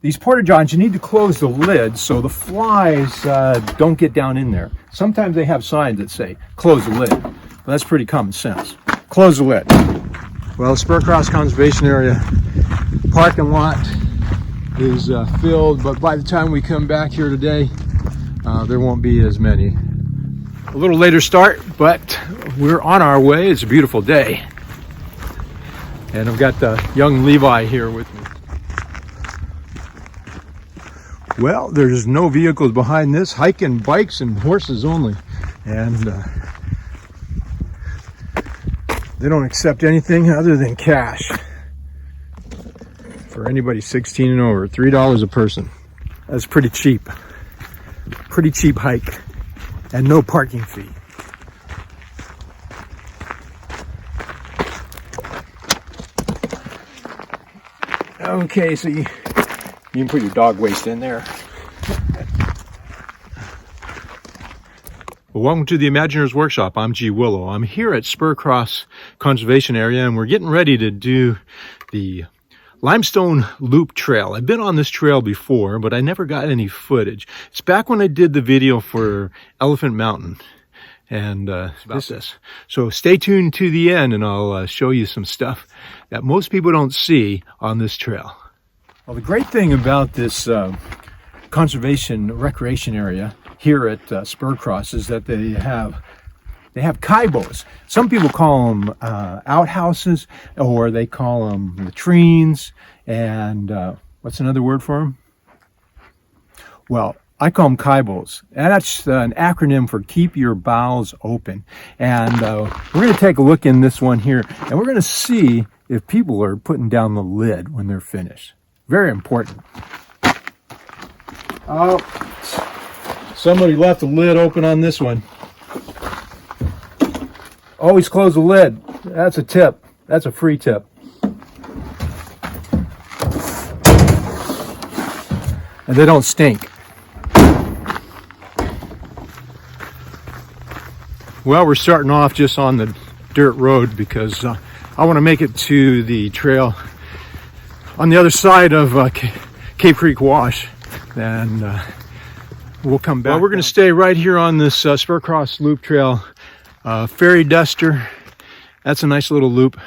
these porta johns, you need to close the lid so the flies don't get down in there. Sometimes they have signs that say close the lid, but that's pretty common sense. Close the lid. Well, the Spur Cross Conservation Area parking lot is filled, but by the time we come back here today, there won't be as many. A little later start, but we're on our way. It's a beautiful day. And I've got the young Levi here with me. Well, there's no vehicles behind this, hiking, bikes, and horses only. And they don't accept anything other than cash. For anybody 16 and over, $3 a person. That's pretty cheap. Pretty cheap hike. And no parking fee. Okay, so you can put your dog waste in there. Well, welcome to the Imagineers Workshop. I'm G. Willow. I'm here at Spur Cross Conservation Area, and we're getting ready to do the Limestone Loop Trail. I've been on this trail before, but I never got any footage. It's back when I did the video for Elephant Mountain and this. So stay tuned to the end, and I'll show you some stuff that most people don't see on this trail. Well, the great thing about this conservation recreation area here at Spur Cross is that they have kaibos. Some people call them outhouses, or they call them latrines, and what's another word for them? Well, I call them kaibos, and that's an acronym for Keep Your Bowels Open. And we're going to take a look in this one here, and we're going to see if people are putting down the lid when they're finished. Very important. Oh, somebody left the lid open on this one. Always close the lid. That's a tip. That's a free tip. And they don't stink. Well, we're starting off just on the dirt road because I want to make it to the trail on the other side of Cave Creek Wash. And we'll come back. Well, we're going to stay right here on this Spur Cross Loop Trail. Fairy Duster, that's a nice little loop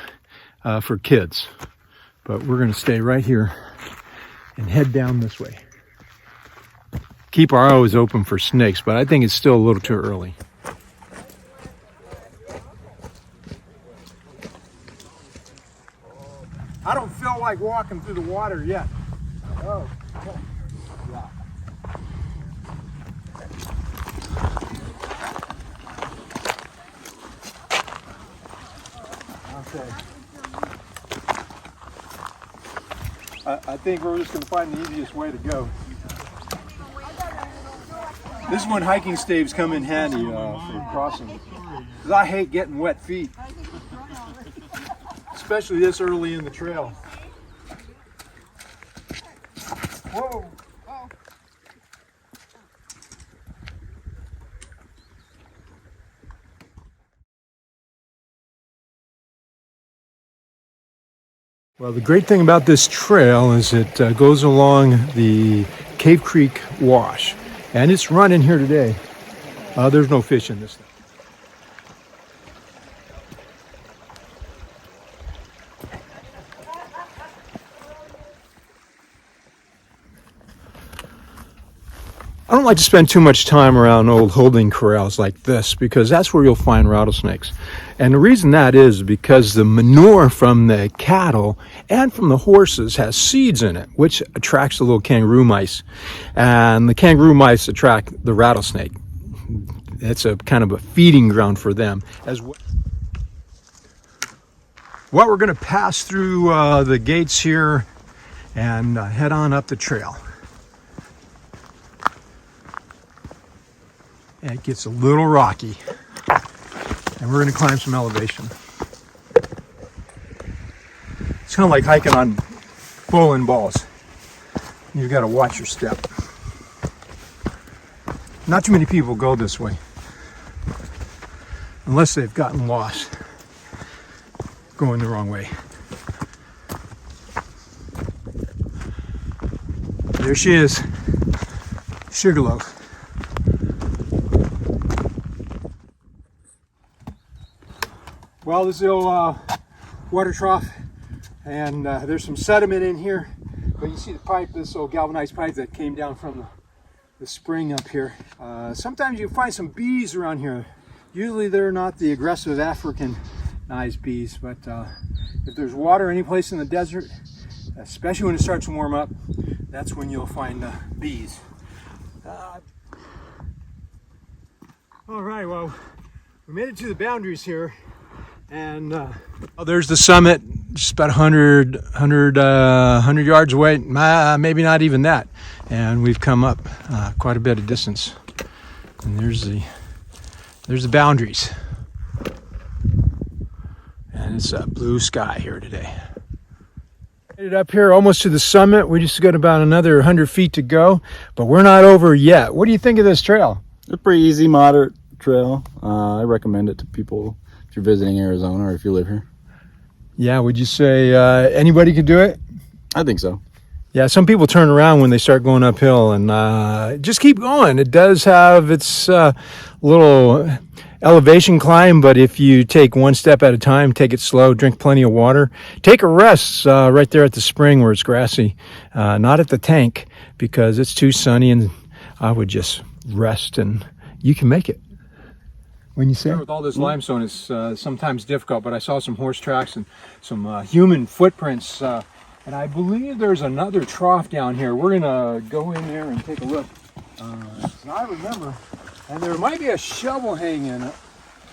for kids. But we're going to stay right here and head down this way. Keep our eyes open for snakes, but I think it's still a little too early. I don't feel like walking through the water yet. Oh, yeah. Okay. I think we're just going to find the easiest way to go. This is when hiking staves come in handy for crossing. Because I hate getting wet feet. Especially this early in the trail. Whoa! Well, the great thing about this trail is it goes along the Cave Creek Wash, and it's running here today. There's no fish in this thing. I don't like to spend too much time around old holding corrals like this because that's where you'll find rattlesnakes. And the reason that is because the manure from the cattle and from the horses has seeds in it, which attracts the little kangaroo mice. And the kangaroo mice attract the rattlesnake. It's a kind of a feeding ground for them as well. Well, we're going to pass through the gates here and head on up the trail. And it gets a little rocky, and we're going to climb some elevation. It's kind of like hiking on bowling balls. You've got to watch your step. Not too many people go this way, unless they've gotten lost going the wrong way. There she is, Sugarloaf. Well, this is the old water trough, and there's some sediment in here, but you see the pipe, this old galvanized pipe that came down from the spring up here. Sometimes you find some bees around here. Usually they're not the aggressive Africanized bees, but if there's water any place in the desert, especially when it starts to warm up, that's when you'll find bees. All right, well, we made it to the boundaries here, and there's the summit, just about 100 yards away, maybe not even that, and we've come up quite a bit of distance, and there's the boundaries, and it's a blue sky here today. Made it up here almost to the summit. We just got about another 100 feet to go, but we're not over yet. What do you think of this trail? It's a pretty easy, moderate trail. I recommend it to people if you're visiting Arizona or if you live here. Yeah, would you say anybody could do it? I think so. Yeah, some people turn around when they start going uphill, and just keep going. It does have its little elevation climb, but if you take one step at a time, take it slow, drink plenty of water, take a rest right there at the spring where it's grassy, not at the tank because it's too sunny, and I would just rest and you can make it. When you say with all this limestone, it's sometimes difficult, but I saw some horse tracks and some human footprints, and I believe there's another trough down here. We're gonna go in there and take a look. So I remember, and there might be a shovel hanging in it,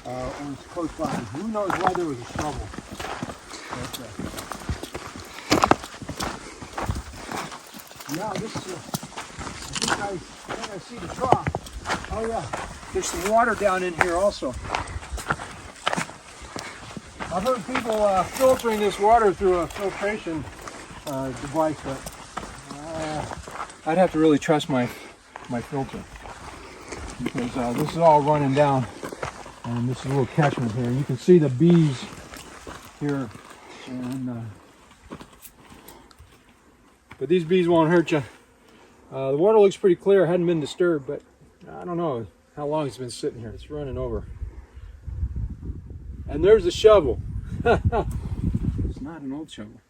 or it's close by. Who knows why there was a shovel? But, yeah, this is. I think I see the trough. Oh yeah, there's some water down in here also. I've heard people filtering this water through a filtration device, but I'd have to really trust my filter, because this is all running down, and this is a little catchment here. You can see the bees here, and but these bees won't hurt you. The water looks pretty clear, hadn't been disturbed, but I don't know how long it's been sitting here. It's running over. And there's the shovel. It's not an old shovel.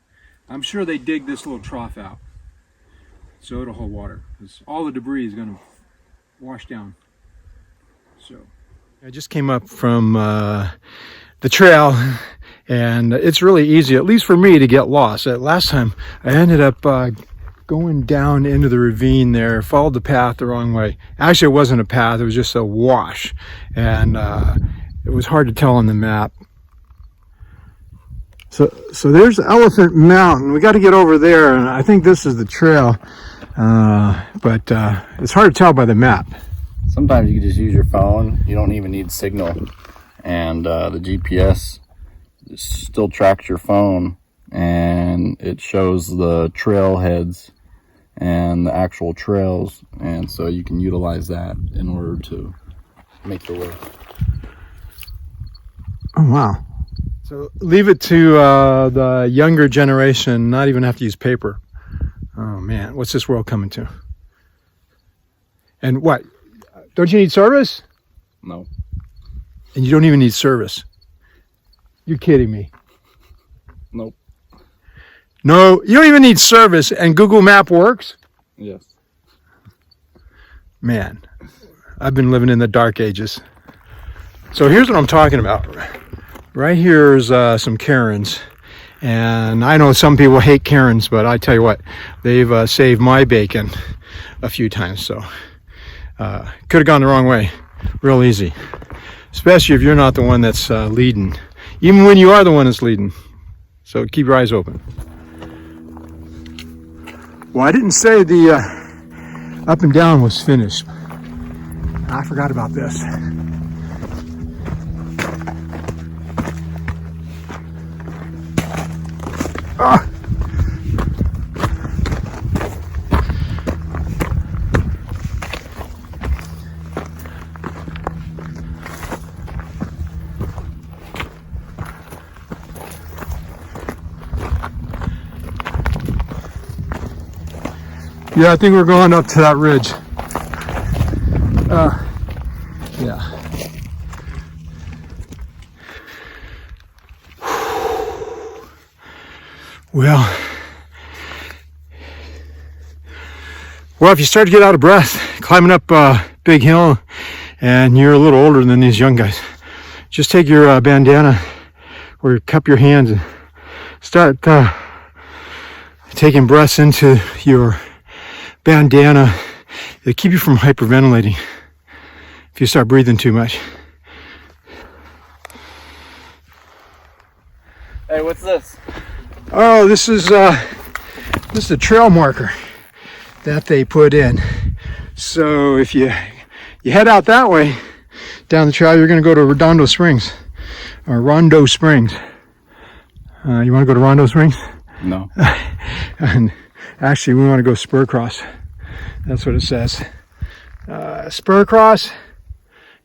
I'm sure they dig this little trough out so it'll hold water, because all the debris is going to wash down. So I just came up from the trail, and it's really easy, at least for me, to get lost. Last time I ended up going down into the ravine there, followed the path the wrong way. Actually, it wasn't a path, it was just a wash, and it was hard to tell on the map. So there's Elephant Mountain. We got to get over there, and I think this is the trail, but it's hard to tell by the map. Sometimes you can just use your phone. You don't even need signal, and the GPS still tracks your phone, and it shows the trailheads and the actual trails, and so you can utilize that in order to make your way. Oh wow. So leave it to the younger generation, not even have to use paper. Oh man, what's this world coming to? And what, don't you need service? No. And you don't even need service? You're kidding me. Nope. No, you don't even need service, and Google Map works? Yes. Man, I've been living in the dark ages. So here's what I'm talking about. Right here's some Karens, and I know some people hate Karens, but I tell you what, they've saved my bacon a few times, so could have gone the wrong way real easy, especially if you're not the one that's leading, even when you are the one that's leading. So keep your eyes open. Well, I didn't say the up and down was finished. I forgot about this. Ah. Yeah, I think we're going up to that ridge. Yeah. Well, if you start to get out of breath climbing up a big hill and you're a little older than these young guys, just take your bandana or cup your hands and start taking breaths into your bandana. It'll keep you from hyperventilating if you start breathing too much. Hey, what's this? Oh, this is a trail marker that they put in. So if you head out that way down the trail, you're going to go to Rondo Springs. You want to go to Rondo Springs? No. And actually, we want to go Spur Cross. That's what it says. Spur Cross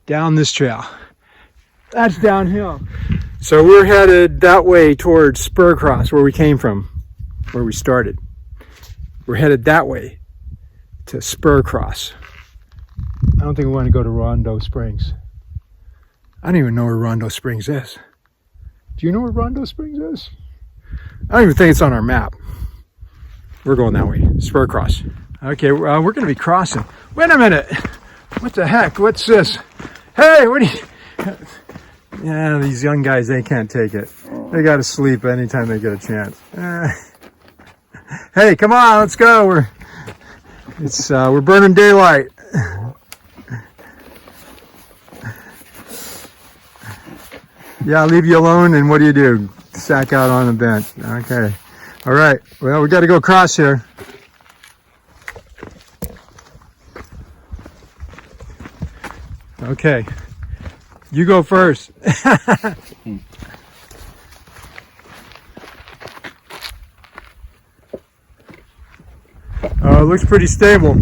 down this trail. That's downhill. So we're headed that way towards Spur Cross, where we came from, where we started. We're headed that way to Spur Cross. I don't think we want to go to Rondo Springs. I don't even know where Rondo Springs is. Do you know where Rondo Springs is? I don't even think it's on our map. We're going that way, Spur Cross. Okay, we're going to be crossing. Wait a minute. What the heck? What's this? Hey, what are you... Yeah, these young guys, they can't take it. They got to sleep anytime they get a chance. Hey, come on, let's go. We're burning daylight. Yeah, I'll leave you alone, and what do? Sack out on the bench. Okay. All right. Well, we got to go across here. Okay. You go first. It looks pretty stable.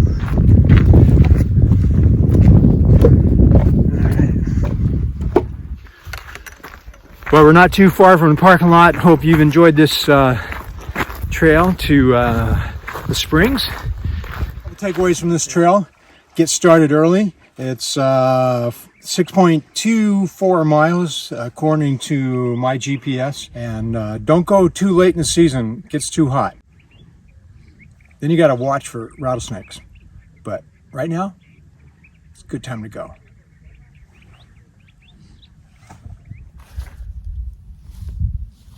Well, we're not too far from the parking lot. Hope you've enjoyed this trail to the springs. The takeaways from this trail: get started early. It's 6.24 miles according to my GPS, and don't go too late in the season. It gets too hot. Then you got to watch for rattlesnakes. But right now, it's a good time to go.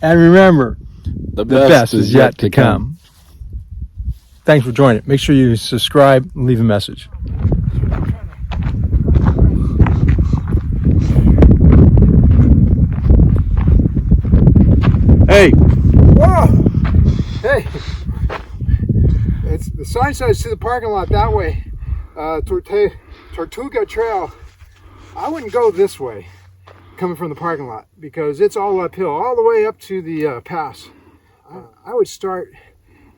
And remember, the best is yet to come. Thanks for joining. Make sure you subscribe and leave a message. Hey! Whoa! Hey! The sign says to the parking lot that way, Tortuga Trail. I wouldn't go this way, coming from the parking lot, because it's all uphill, all the way up to the pass. I would start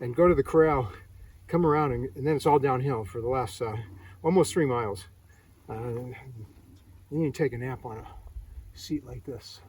and go to the corral, come around, and then it's all downhill for the last almost 3 miles. You need to take a nap on a seat like this.